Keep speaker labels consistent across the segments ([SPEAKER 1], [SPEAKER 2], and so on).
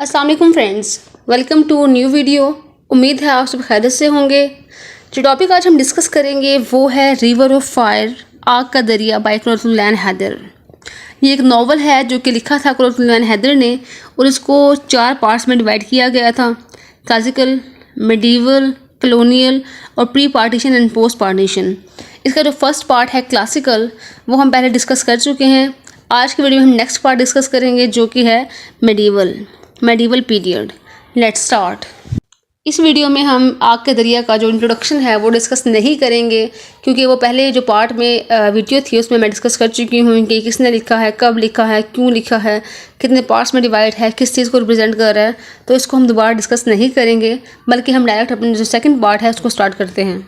[SPEAKER 1] अस्सलाम वालेकुम friends, welcome to new video. उम्मीद है आप सब खैरियत से होंगे। जो टॉपिक आज हम डिस्कस करेंगे वो है रिवर ऑफ फायर, आग का दरिया बाय कुरैतुल्लाह हैदर। ये एक नावल है जो कि लिखा था कुरैतुल्लाह हैदर ने और इसको 4 पार्ट्स में डिवाइड किया गया था: क्लासिकल, मेडिवल, कॉलोनियल और pre partition and post partition. इसका जो फर्स्ट पार्ट है क्लासिकल वो हम पहले डिस्कस कर चुके हैं। आज की वीडियो में हम नेक्स्ट पार्ट डिस्कस करेंगे जो कि है मेडिवल पीरियड। Let's start. इस वीडियो में हम आग के दरिया का जो इंट्रोडक्शन है वो डिस्कस नहीं करेंगे, क्योंकि वो पहले जो पार्ट में वीडियो थी उसमें मैं डिस्कस कर चुकी हूँ कि किसने लिखा है, कब लिखा है, क्यों लिखा है, कितने पार्ट्स में डिवाइड है, किस चीज़ को रिप्रेजेंट कर रहा है। तो इसको हम दोबारा डिस्कस नहीं करेंगे, बल्कि हम डायरेक्ट अपने जो सेकेंड पार्ट है उसको स्टार्ट करते हैं।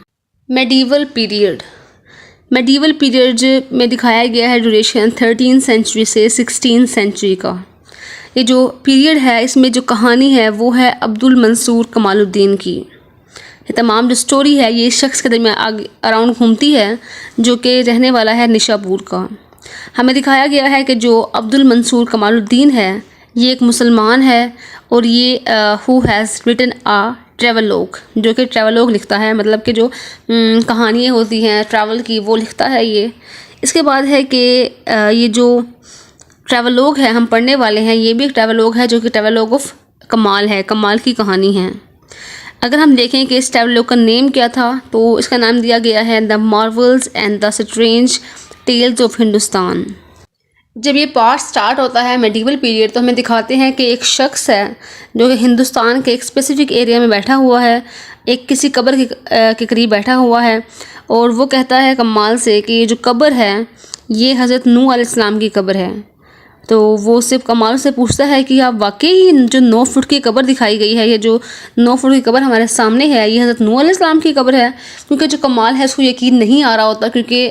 [SPEAKER 1] मेडिवल पीरियड में दिखाया गया है ड्यूरेशन 13th सेंचुरी से 16th सेंचुरी का। ये जो पीरियड है इसमें जो कहानी है वो है अब्दुल मंसूर कमालुद्दीन की। ये तमाम जो स्टोरी है ये इस शख्स के दरमियान अराउंड घूमती है जो कि रहने वाला है निशापुर का। हमें दिखाया गया है कि जो अब्दुल मंसूर कमालुद्दीन है ये एक मुसलमान है और ये who has written a travelogue, जो कि ट्रेवलॉग लिखता है, मतलब कि जो कहानियाँ होती हैं ट्रैवल की वो लिखता है ये। इसके बाद है कि ये जो ट्रैवलॉग है हम पढ़ने वाले हैं ये भी एक ट्रैवलॉग है जो कि ट्रैवलॉग ऑफ कमाल है, कमाल की कहानी है। अगर हम देखें कि इस ट्रैवलॉग का नेम क्या था तो इसका नाम दिया गया है The Marvels and the Strange Tales of Hindustan. जब ये पार्ट स्टार्ट होता है मेडिवल पीरियड तो हमें दिखाते हैं कि एक शख्स है जो कि हिंदुस्तान के एक स्पेसिफिक एरिया में बैठा हुआ है, एक किसी कब्र के करीब बैठा हुआ है और वो कहता है कमाल से कि ये जो कब्र है ये हज़रत नूह अलैहिस्सलाम की कब्र है। तो वो सिर्फ कमाल से पूछता है कि आप वाकई जो 9 फुट की कब्र दिखाई गई है, ये जो 9 फुट की कब्र हमारे सामने है ये हज़रत नूह अलैहिस्सलाम की कब्र है। क्योंकि जो कमाल है उसको यकीन नहीं आ रहा होता, क्योंकि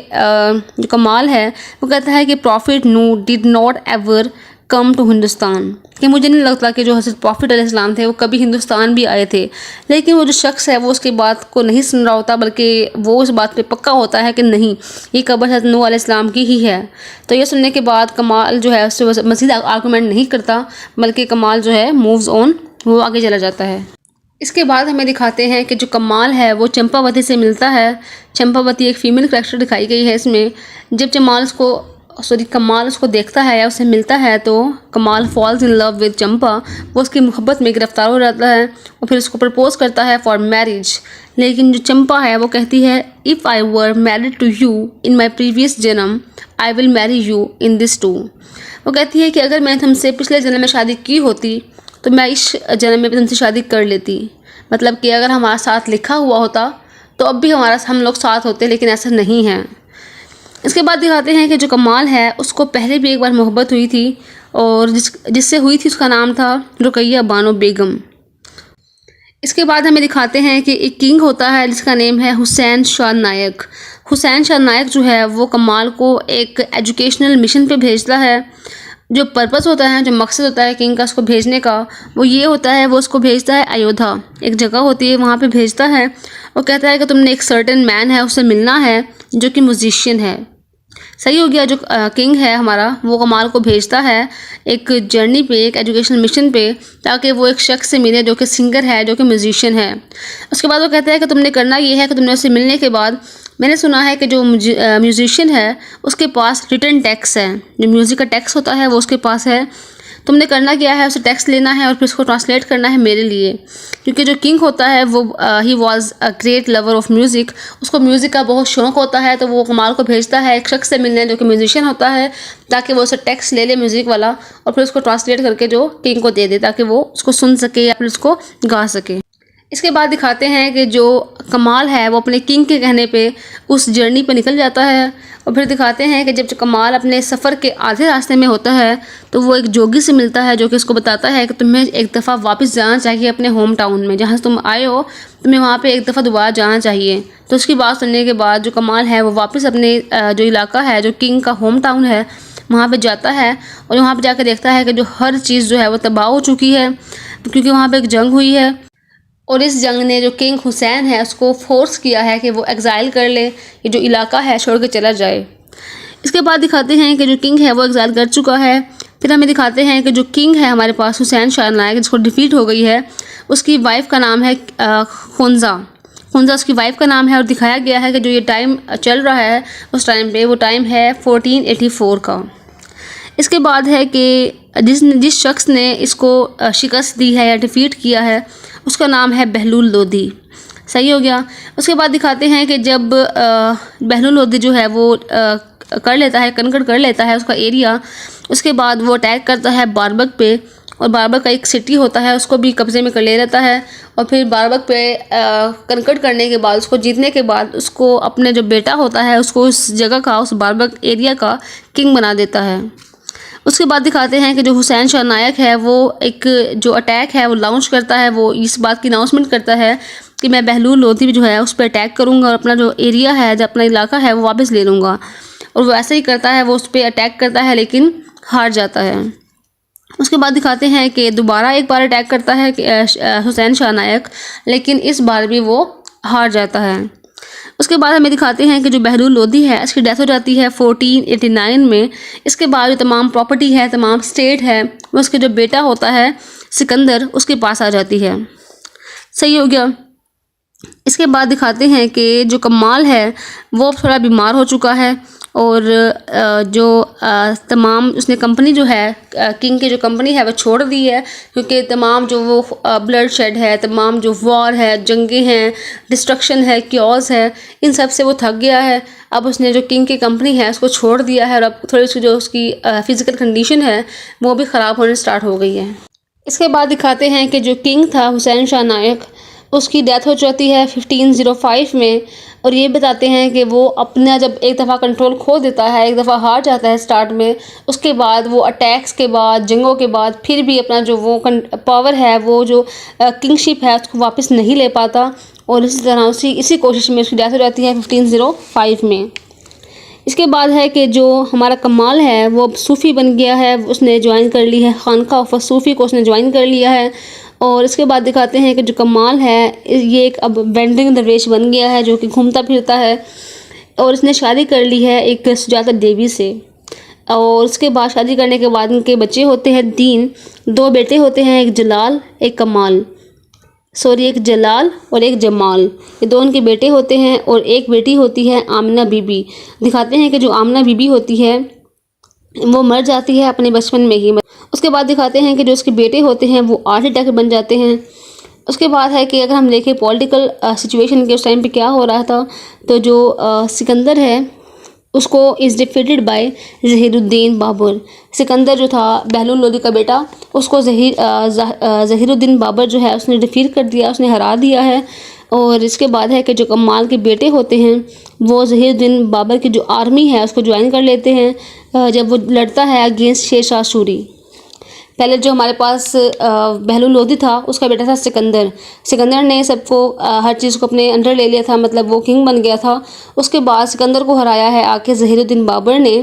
[SPEAKER 1] जो कमाल है वो कहता है कि prophet Nuh did not ever come to Hindustan, कि मुझे नहीं लगता कि जो हज़रत प्रॉफिट अलैहिस्सलाम थे वो कभी हिंदुस्तान भी आए थे। लेकिन वो जो शख्स है वो उसकी बात को नहीं सुन रहा होता, बल्कि वो उस बात पे पक्का होता है कि नहीं ये कब्र हज़रत नूह अलैहिस्सलाम की ही है। तो ये सुनने के बाद कमाल जो है उससे मज़ीद आर्गूमेंट नहीं करता, बल्कि कमाल जो है मूव्स ऑन, वो आगे चला जाता है। इसके बाद हमें दिखाते हैं कि जो कमाल है वो चंपावती से मिलता है। चंपावती एक फ़ीमेल कैरेक्टर दिखाई गई है इसमें। जब कमाल उसको देखता है या उससे मिलता है तो कमाल फॉल्स इन लव विद चंपा, वो उसकी मोहब्बत में गिरफ्तार हो जाता है और फिर उसको प्रपोज करता है फॉर मैरिज। लेकिन जो चंपा है वो कहती है if I were married to you in my previous जन्म I will marry you in this too. वो कहती है कि अगर मैंने तुमसे पिछले जन्म में शादी की होती तो मैं इस जन्म में भी तुमसे शादी कर लेती। मतलब कि अगर हमारा साथ लिखा हुआ होता तो अब भी हम लोग साथ होते, लेकिन ऐसा नहीं है। इसके बाद दिखाते हैं कि जो कमाल है उसको पहले भी एक बार मोहब्बत हुई थी और जिससे हुई थी उसका नाम था रुकैया बानो बेगम। इसके बाद हमें दिखाते हैं कि एक किंग होता है जिसका नेम है हुसैन शाह नायक। हुसैन शाह नायक जो है वो कमाल को एक एजुकेशनल मिशन पे भेजता है। जो पर्पस होता है, जो मकसद होता है किंग का उसको भेजने का, वो ये होता है वो उसको भेजता है अयोध्या, एक जगह होती है वहाँ पे भेजता है। वो कहता है कि तुमने एक सर्टेन मैन है उससे मिलना है जो कि म्यूजिशियन है। सही हो गया। जो किंग है हमारा वो कमाल को भेजता है एक जर्नी पे, एक एजुकेशनल मिशन पे, ताकि वो एक शख्स से मिले जो कि सिंगर है, जो कि म्यूजिशियन है। उसके बाद वो कहता है कि तुमने करना ये है कि तुमने उससे मिलने के बाद, मैंने सुना है कि जो म्यूजिशियन है उसके पास रिटन टेक्स्ट है, जो म्यूज़िक का टेक्स्ट होता है वो उसके पास है। तुमने करना क्या है, उसे टेक्स्ट लेना है और फिर उसको ट्रांसलेट करना है मेरे लिए। क्योंकि जो किंग होता है वो he was a great lover of music, उसको म्यूज़िक का बहुत शौक़ होता है। तो वो कमाल को भेजता है एक शख्स से मिलने जो कि म्यूजिशियन होता है, ताकि वो उसे टेक्स्ट ले ले म्यूज़िक वाला और फिर उसको ट्रांसलेट करके जो किंग को दे दे, ताकि वो उसको सुन सके या फिर उसको गा सके। इसके बाद दिखाते हैं कि जो कमाल है वो अपने किंग के कहने पे उस जर्नी पे निकल जाता है। और फिर दिखाते हैं कि जब कमाल अपने सफ़र के आधे रास्ते में होता है तो वो एक जोगी से मिलता है जो कि उसको बताता है कि तुम्हें एक दफ़ा वापस जाना चाहिए अपने होम टाउन में, जहाँ से तुम आए हो तुम्हें वहाँ पे एक दफ़ा दोबारा जाना चाहिए। तो उसकी बात सुनने के बाद जो कमाल है वो वापस अपने जो इलाका है, जो किंग का होम टाउन है, वहाँ पे जाता है और वहाँ पे जाकर देखता है कि जो हर चीज़ जो है वो तबाह हो चुकी है, क्योंकि वहाँ पे एक जंग हुई है और इस जंग ने जो किंग हुसैन है उसको फोर्स किया है कि वो एग्ज़ाइल कर ले, ये जो इलाका है छोड़ के चला जाए। इसके बाद दिखाते हैं कि जो किंग है वो एग्ज़ाइल कर चुका है, फिर हमें दिखाते हैं कि जो किंग है हमारे पास हुसैन शाह नायक, जिसको डिफीट हो गई है, उसकी वाइफ का नाम है खुंजा उसकी वाइफ का नाम है। और दिखाया गया है कि जो ये टाइम चल रहा है उस टाइम पे वो टाइम है 1484 का। इसके बाद है कि जिस शख्स ने इसको शिकस्त दी है या डिफीट किया है उसका नाम है बहलूल लोदी। सही हो गया। उसके बाद दिखाते हैं कि जब बहलूल लोदी जो है वो कर लेता है, कनकड़ कर लेता है उसका एरिया, उसके बाद वो अटैक करता है बारबक पे, और बारबक का एक सिटी होता है उसको भी कब्ज़े में कर ले लेता है। और फिर बारबक पे कनकड़ करने के बाद, उसको जीतने के बाद, उसको अपने जो बेटा होता है उसको उस जगह का, उस बारबक एरिया का किंग बना देता है। उसके बाद दिखाते हैं कि जो हुसैन शाह नायक है वो एक जो अटैक है वो लॉन्च करता है। वो इस बात की अनाउंसमेंट करता है कि मैं बहलूल लोदी जो है उस पर अटैक करूँगा और अपना जो एरिया है, जो अपना इलाका है, वो वापस ले लूँगा। और वो ऐसे ही करता है, वो उस पर अटैक करता है लेकिन हार जाता है। उसके बाद दिखाते हैं कि दोबारा एक बार अटैक करता है हुसैन शाह नायक, लेकिन इस बार भी वो हार जाता है। उसके बाद हमें दिखाते हैं कि जो बहलूल लोदी है इसकी डेथ हो जाती है 1489 में। इसके बाद जो तमाम प्रॉपर्टी है, तमाम स्टेट है, वो उसके जो बेटा होता है सिकंदर, उसके पास आ जाती है। सही हो गया। इसके बाद दिखाते हैं कि जो कमाल है वो थोड़ा बीमार हो चुका है, और जो तमाम उसने कंपनी जो है, किंग की जो कंपनी है वो छोड़ दी है, क्योंकि तमाम जो वो ब्लड शेड है, तमाम जो वॉर है, जंगें हैं, डिस्ट्रक्शन है, क्योस है, इन सब से वो थक गया है। अब उसने जो किंग की कंपनी है उसको छोड़ दिया है, और अब थोड़ी सी जो उसकी फ़िज़िकल कंडीशन है वो भी ख़राब होने स्टार्ट हो गई है। इसके बाद दिखाते हैं कि जो किंग था हुसैन शाह नायक, उसकी डेथ हो जाती है 1505 में। और ये बताते हैं कि वो अपना जब एक दफ़ा कंट्रोल खो देता है, एक दफ़ा हार जाता है स्टार्ट में, उसके बाद वो अटैक्स के बाद, जंगों के बाद फिर भी अपना जो वो पावर है, वो जो किंगशिप है, उसको वापस नहीं ले पाता, और इसी तरह इसी कोशिश में उसकी डेथ हो जाती है 1505 में। इसके बाद है कि जो हमारा कमाल है वो अब सूफ़ी बन गया है, उसने ज्वाइन कर ली है खानका ऑफ सूफ़ी को, उसने ज्वाइन कर लिया है। और इसके बाद दिखाते हैं कि जो कमाल है ये एक अब वेंडिंग दरवेश बन गया है, जो कि घूमता फिरता है, और इसने शादी कर ली है एक सुजाता देवी से। और उसके बाद शादी करने के बाद उनके बच्चे होते हैं 3, 2 बेटे होते हैं, एक जलाल एक जलाल और एक जमाल, ये 2 उनके बेटे होते हैं। और एक बेटी होती है आमना बीबी। दिखाते हैं कि जो आमना बीबी होती है वो मर जाती है अपने बचपन में ही। उसके बाद दिखाते हैं कि जो उसके बेटे होते हैं वो आर्किटेक्ट बन जाते हैं। उसके बाद है कि अगर हम देखें पॉलिटिकल सिचुएशन के उस टाइम पे क्या हो रहा था, तो जो सिकंदर है उसको is defeated by Zahiruddin Babur. Sikandar जो था बहलूल लोदी का बेटा, उसको ज़हीरुद्दीन बाबर जो है उसने डिफीट कर दिया, उसने हरा दिया है। और इसके बाद है कि जो कमाल के बेटे होते हैं वो ज़हीरुद्दीन बाबर की जो आर्मी है उसको ज्वाइन कर लेते हैं जब वो लड़ता है अगेंस्ट शेर शाह सूरी। पहले जो हमारे पास बहलूल लोदी था उसका बेटा था सिकंदर ने सबको हर चीज़ को अपने अंडर ले लिया था, मतलब वो किंग बन गया था। उसके बाद सिकंदर को हराया है आके ज़हीरुद्दीन बाबर ने।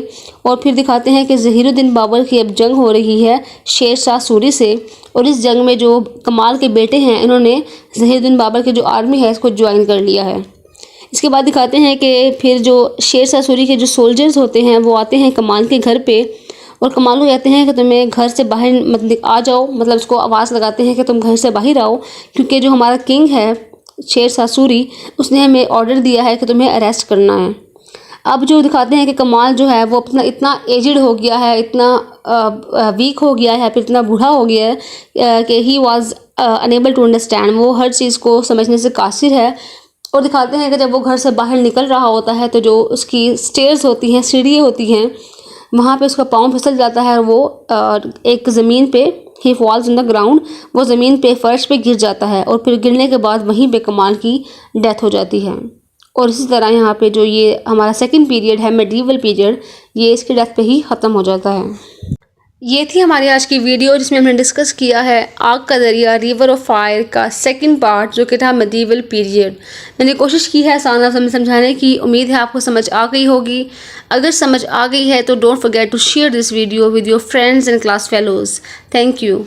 [SPEAKER 1] और फिर दिखाते हैं कि ज़हीरुद्दीन बाबर की अब जंग हो रही है शेर शाह सूरी से, और इस जंग में जो कमाल के बेटे हैं इन्होंने ज़हीरुद्दीन बाबर की जो आर्मी है इसको ज्वाइन कर लिया है। इसके बाद दिखाते हैं कि फिर जो शेर शाह सूरी के जो सोल्जर्स होते हैं वो आते हैं कमाल के घर पे, और कमाल को कहते हैं कि तुम्हें घर से बाहर मतलब आ जाओ, मतलब उसको आवाज़ लगाते हैं कि तुम घर से बाहर आओ, क्योंकि जो हमारा किंग है शेर शाह सूरी उसने हमें ऑर्डर दिया है कि तुम्हें अरेस्ट करना है। अब जो दिखाते हैं कि कमाल जो है वो अपना इतना एजड हो गया है, इतना वीक हो गया है, फिर इतना बूढ़ा हो गया है कि he was unable to understand, वो हर चीज़ को समझने से कासिर है। और दिखाते हैं कि जब वो घर से बाहर निकल रहा होता है तो जो उसकी स्टेयर्स होती हैं, सीढ़ियाँ होती हैं, वहाँ पे उसका पाँव फिसल जाता है और वो एक ज़मीन पे ही फॉल्स इन द ग्राउंड, वो ज़मीन पे फर्श पे गिर जाता है, और फिर गिरने के बाद वहीं पे कमाल की डेथ हो जाती है। और इसी तरह यहाँ पे जो ये हमारा सेकंड पीरियड है मेडिवल पीरियड, ये इसकी डेथ पे ही ख़त्म हो जाता है। ये थी हमारी आज की वीडियो जिसमें हमने डिस्कस किया है आग का दरिया रिवर ऑफ फायर का सेकंड पार्ट, जो कि था मेडिवल पीरियड। मैंने कोशिश की है आसान समझाने की, उम्मीद है आपको समझ आ गई होगी। अगर समझ आ गई है तो don't forget to share this video with your friends and class fellows. Thank you.